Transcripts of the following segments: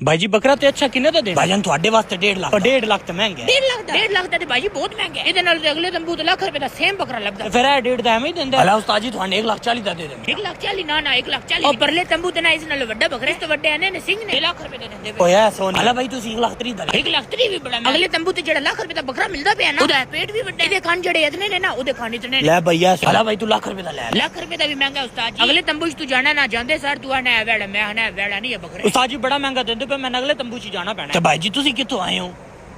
भाई जी बकरा तो अच्छा किन्ने दा देना भाईजान ਤੁਹਾਡੇ ਵਾਸਤੇ 1.5 ਲੱਖ 1.5 ਲੱਖ ਤਾਂ ਮਹਿੰਗਾ ਹੈ 1.5 ਲੱਖ ਦਾ ਤੇ ਭਾਈ ਜੀ ਬਹੁਤ ਮਹਿੰਗਾ ਹੈ ਇਹਦੇ ਨਾਲ ਤੇ ਅਗਲੇ ਤੰਬੂ ਤੇ ਲੱਖ ਰੁਪਏ ਦਾ ਸੇਮ ਬੱਕਰਾ ਲੱਭਦਾ ਫਿਰ ਇਹ 1.5 ਦਾ ਐਵੇਂ ਹੀ ਦਿੰਦਾ ਹਲਾ ਉਸਤਾਦ ਜੀ ਤੁਹਾਨੂੰ 1,40,000 ਦਾ ਦੇ ਦੇਣਗੇ 1,40,000 ਨਾ 1,40,000 ਉਹ ਪਰਲੇ ਤੰਬੂ ਤੇ ਨਾ ਇਸ ਨਾਲ ਵੱਡਾ ਬੱਕਰਾ ਇਸ ਤੋਂ ਵੱਡੇ ਆਨੇ ਨੇ ਸਿੰਘ ਨੇ 1 ਲੱਖ ਰੁਪਏ ਦੇ ਦਿੰਦੇ ਓਏ ਐ ਸੋਨੀ ਹਲਾ ਭਾਈ ਤੁਸੀਂ 1,30,000 ਦਾ 1,30,000 ਵੀ ਬੜਾ ਅਗਲੇ ਤੰਬੂ ਤੇ ਜਿਹੜਾ ਲੱਖ ਰੁਪਏ ਦਾ ਬੱਕਰਾ ਮਿਲਦਾ ਪਿਆ ਨਾ ਉਹਦਾ ਪੇਟ ਵੀ ਵੱਡਾ ਇਹਦੇ ਕੰਨ ਜਿਹੜੇ ਇਤਨੇ ਨੇ ਨਾ ਉਹਦੇ ਕੰਨ ਇਤਨੇ ਲੈ ਭਈਆ ਹਲਾ ਭਾਈ ਤੂੰ ਲੱਖ ਰੁਪਏ ਦਾ ਲੈ ਲੱਖ ਰੁਪਏ ਦਾ ਵੀ ਮਹਿੰਗਾ ਉਸਤਾਦ ਜੀ ਅਗਲੇ ਤੰਬੂ 'ਚ ਤੂੰ ਜਾਣਾ ਨਾ ਜਾਂਦੇ ਸਰ ਤੂੰ ਆਣਾ ਵੇੜਾ ਮੈਂ ਆਣਾ ਵੇੜਾ ਨਹੀਂ ਹੈ ਬੱਕਰਾ ਉਸਤਾਦ ਜੀ ਬੜਾ ਮਹਿੰਗਾ ਦਿੰਦੇ ਪਏ ਮੈਂ ਅਗਲੇ ਤੰਬੂ 'ਚ ਜਾਣਾ ਪੈਣਾ ਤੇ ਭਾਈ ਜੀ ਤੁਸੀਂ ਕਿੱਥੋਂ ਆਏ ਹੋ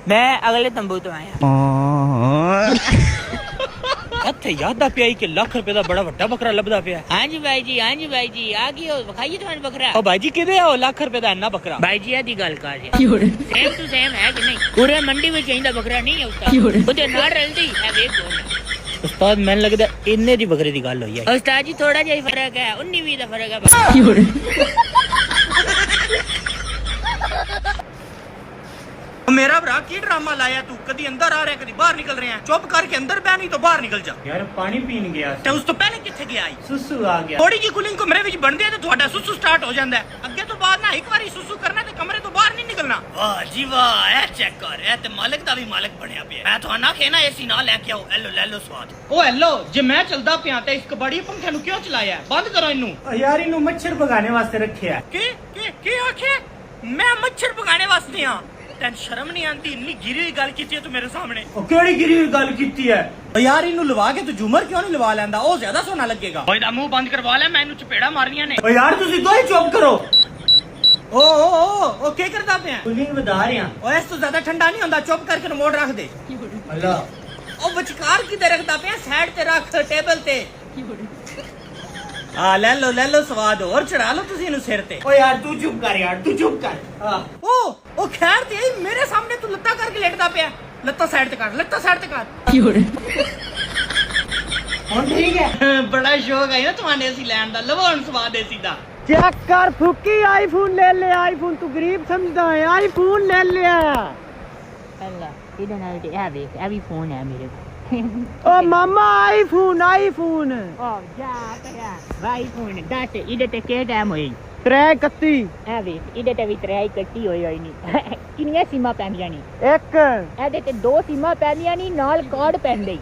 ਮੈਂ ਅਗਲੇ ਤੰਬੂ ਤੋਂ ਆਇਆ ਇੱਥੇ ਯਾਦ ਆ ਪਿਆ ਕਿ ਲੱਖ ਰੁਪਏ ਦਾ ਬੜਾ ਵੱਡਾ ਬੱਕਰਾ ਲੱਭਦਾ ਪਿਆ ਹਾਂਜੀ ਭਾਈ ਜੀ ਆ ਗਈ ਉਹ ਵਿਖਾਈਏ ਤੁਹਾਨੂੰ ਬੱਕਰਾ ਉਹ ਭਾਈ ਜੀ ਕਿਹਦੇ ਆ ਉਹ ਲੱਖ ਰੁਪਏ ਦਾ ਇੰਨਾ ਬੱਕਰਾ ਭਾਈ ਜੀ ਇਹਦੀ ਗੱਲ ਕਰ ਰਿਹਾ ਸੇਮ ਟੂ ਸੇਮ ਹੈ ਕਿ ਨਹੀਂ ਪੂਰੇ ਮੰਡੀ ਵਿੱਚ ਇਹਦਾ ਬੱਕਰਾ ਨਹੀਂ ਹੈ ਉਹਦੇ ਨਾਲ ਰਲਦੀ ਹੈ ਵੇਖ ਉਸਤਾਦ ਮੈਨੂੰ ਲੱਗਦਾ ਇੰਨੇ ਦੀ ਬੱਕਰੇ ਦੀ ਗੱਲ ਹੋਈ ਹੈ ਉਸਤਾਦ ਜੀ ਥੋੜਾ ਜਿਹਾ ਫਰਕ ਹੈ 19-20 ਦਾ ਫਰਕ ਹੈ मेरा भरा की ड्रामा लाया तू कदी अंदर आ रहा है कदी बाहर निकल रहे हैं चुप करके अंदर बह नहीं तो बाहर निकल जा यार पानी पीन गया ते उस तो पहले किथे गया आई सुसु आ गया थोड़ी जी कूलिंग कमरे विच बनदी है ते ਤੁਹਾਡਾ सुसु स्टार्ट हो ਜਾਂਦਾ है ਅੱਗੇ ਤੋਂ ਬਾਅਦ ਨਾ ਇੱਕ ਵਾਰੀ सुसु करना ਤੇ ਕਮਰੇ ਤੋਂ ਬਾਹਰ ਨਹੀਂ ਨਿਕਲਣਾ ਵਾਹ ਜੀ ਵਾਹ ਇਹ ਚੈੱਕ ਕਰ ਇਹ ਤੇ ਮਾਲਕ ਦਾ ਵੀ ਮਾਲਕ ਬਣਿਆ ਪਿਆ ਮੈਂ ਤੁਹਾਨੂੰ ਆਖਿਆ ਨਾ ਏਸੀ ਨਾ ਲੈ ਕੇ ਆਓ ਲੈ ਲੋ ਸਵਾਦ ਓ ਹੈਲੋ ਜੇ ਮੈਂ ਚੱਲਦਾ ਪਿਆ ਤੇ ਇਸ ਕਬੜੀ ਪੰਖੇ ਨੂੰ ਕਿਉਂ ਚਲਾਇਆ ਬੰਦ ਕਰੋ ਇਹਨੂੰ ਯਾਰ ਇਹਨੂੰ ਮੱਛਰ ਭਗਾਣੇ ਵਾਸਤੇ ਰੱਖਿਆ ਕੀ ਆਖੇ ਮੈਂ ਮੱਛਰ ਭਗਾਣੇ ਵਾਸਤੇ ਆ ਤੈਨੂੰ ਸ਼ਰਮ ਨਹੀਂ ਆਂਦੀ ਇੰਨੀ ਗਿਰੀ ਹੋਈ ਗੱਲ ਕੀਤੀ ਹੈ ਤੂੰ ਮੇਰੇ ਸਾਹਮਣੇ ਉਹ ਕਿਹੜੀ ਗਿਰੀ ਹੋਈ ਗੱਲ ਕੀਤੀ ਹੈ ਓ ਯਾਰ ਇਹਨੂੰ ਲਵਾ ਕੇ ਤੂੰ ਝੂਮਰ ਕਿਉਂ ਨਹੀਂ ਲਵਾ ਲੈਂਦਾ ਉਹ ਜ਼ਿਆਦਾ ਸੋਹਣਾ ਲੱਗੇਗਾ ਓਏ ਦਾ ਮੂੰਹ ਬੰਦ ਕਰਵਾ ਲੈ ਮੈਨੂੰ ਚਪੇੜਾ ਮਾਰਨੀਆਂ ਨੇ ਓ ਯਾਰ ਤੁਸੀਂ ਦੋਏ ਚੁੱਪ ਕਰੋ ਓ ਕੀ ਕਰਦਾ ਪਿਆ ਕੂਲਿੰਗ ਵਧਾ ਰਿਹਾ ਓਏ ਇਸ ਤੋਂ ਜ਼ਿਆਦਾ ਠੰਡਾ ਨਹੀਂ ਹੁੰਦਾ ਚੁੱਪ ਕਰਕੇ ਰਿਮੋਟ ਰੱਖ ਦੇ ਅੱਲਾ ਉਹ ਵਿਚਕਾਰ ਕਿਧਰ ਰੱਖਦਾ ਪਿਆ ਸਾਈਡ ਤੇ ਰੱਖ ਟੇਬਲ ਤੇ ਆ ਲੈ ਲੋ ਸਵਾਦ ਹੋਰ ਚੜਾ ਲੋ ਤੁਸੀਂ ਇਹਨੂੰ ਸਿਰ ਤੇ ਓ ਯਾਰ ਤੂੰ ਚੁੱਪ ਕਰ ਉਹ ਖੈਰ ਤੇ ਮੇਰੇ ਸਾਹਮਣੇ ਤੂੰ ਲੱਤਾਂ ਕਰਕੇ ਲੇਟਦਾ ਪਿਆ ਲੱਤਾਂ ਸਾਈਡ ਤੇ ਕਰ ਹੁਣ ਠੀਕ ਹੈ ਬੜਾ ਸ਼ੌਕ ਹੈ ਨਾ ਤੁਹਾਨੂੰ ਏਸੀ ਲੈਣ ਦਾ ਲਵੋ ਹੁਣ ਸਵਾਦ ਏਸੀ ਦਾ चेक कर फुकी आईफोन ले ले आईफोन तू गरीब समझदा है आईफोन ले लिया ਅੱਲਾ ਇਹਦੇ ਨਾਲ ਤੇ ਇਹ ਵੇਖ ਇਹ ਵੀ ਫੋਨ ਹੈ ਮੇਰੇ ਕੋਲ ओ मामा आईफोन आईफोन ਓ ਜਾ ਪਿਆ ਭਾਈ ਫੋਨ ਦੱਸ ਇਹਦੇ ਤੇ ਕਿਹੜਾ ਟਾਈਮ ਹੋਈ 331 ਇਹ ਵੇਖ ਇਹਦੇ ਤੇ ਵੀ 3 ਕੱਟੀ ਹੋਈ ਨਹੀਂ ਕਿੰਨੀਆਂ ਸੀਮਾਂ ਪੈਂਦੀਆਂ ਨਹੀਂ एक ਇਹਦੇ ਤੇ 2 ਸੀਮਾਂ ਪੈਂਦੀਆਂ ਨਹੀਂ ਨਾਲ ਕਾਰਡ ਪੈਂਦੇ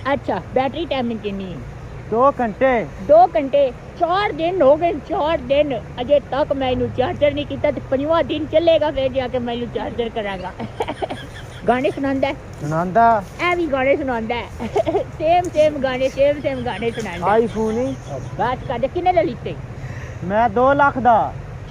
ਅੱਛਾ ਬੈਟਰੀ ਟਾਈਮ ਕਿੰਨੀ 2 घंटे 2 ਘੰਟੇ 4 ਦਿਨ ਹੋ ਗਏ 4 ਦਿਨ ਅਜੇ ਤੱਕ ਮੈਨੂੰ ਚਾਰਜਰ ਨਹੀਂ ਕੀਤਾ ਤੇ 5ਵਾਂ ਦਿਨ ਚੱਲੇਗਾ ਫਿਰ ਜਾ ਕੇ ਮੈਨੂੰ ਚਾਰਜਰ ਕਰਾਂਗਾ ਗਾਣੇ सुनांदा ਐ ਵੀ ਗਾਣੇ ਸੁਣਾਉਂਦਾ ਸੇਮ ਗਾਣੇ ਸੁਣਾਉਂਦਾ आईफोन ही ਬਸ ਕਰ ਕਿੰਨੇ ਦਾ ਲਿੱਤੇ मैं 2 लाख दा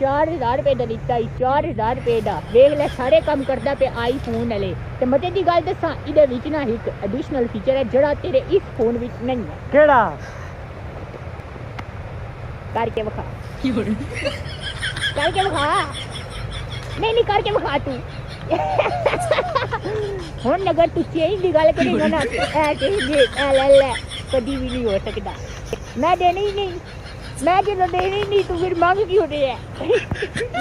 4000 ਰੁਪਏ ਦਾ ਲਿੱਤਾ 4000 ਰੁਪਏ ਦਾ ਵੇਖ ਲੈ ਸਾਰੇ ਕੰਮ ਕਰਦਾ ਪਿਆ ਆਈਫੋਨ ਵਾਲੇ ਤੇ ਮਜ਼ੇ ਦੀ ਗੱਲ ਦੱਸਾਂ ਇਹਦੇ ਵਿੱਚ ਨਾ ਇੱਕ ਐਡੀਸ਼ਨਲ ਫੀਚਰ ਹੈ ਜਿਹੜਾ ਤੇਰੇ ਇਸ ਫੋਨ ਵਿੱਚ ਨਹੀਂ ਹੈ केड़ा ਕਰਕੇ ਵਿਖਾ ਨਹੀਂ ਕਰਕੇ ਵਿਖਾ ਤੂੰ ਹੁਣ ਅਗਰ ਤੂੰ ਚੇਂਜ ਦੀ ਗੱਲ ਕਰੇਗਾ ਨਾ ਐ ਕਹੇਗੇ ਲੈ ਕਦੀ ਵੀ ਨਹੀਂ ਹੋ ਸਕਦਾ ਮੈਂ ਦੇਣੀ ਹੀ ਨਹੀਂ ਮੈਂ ਜਦੋਂ ਦੇਣੀ ਨਹੀਂ ਤੂੰ ਫਿਰ ਮੰਗ ਕਿਉਂ ਰਿਹਾ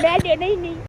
ਮੈਂ ਦੇਣੀ ਹੀ ਨਹੀਂ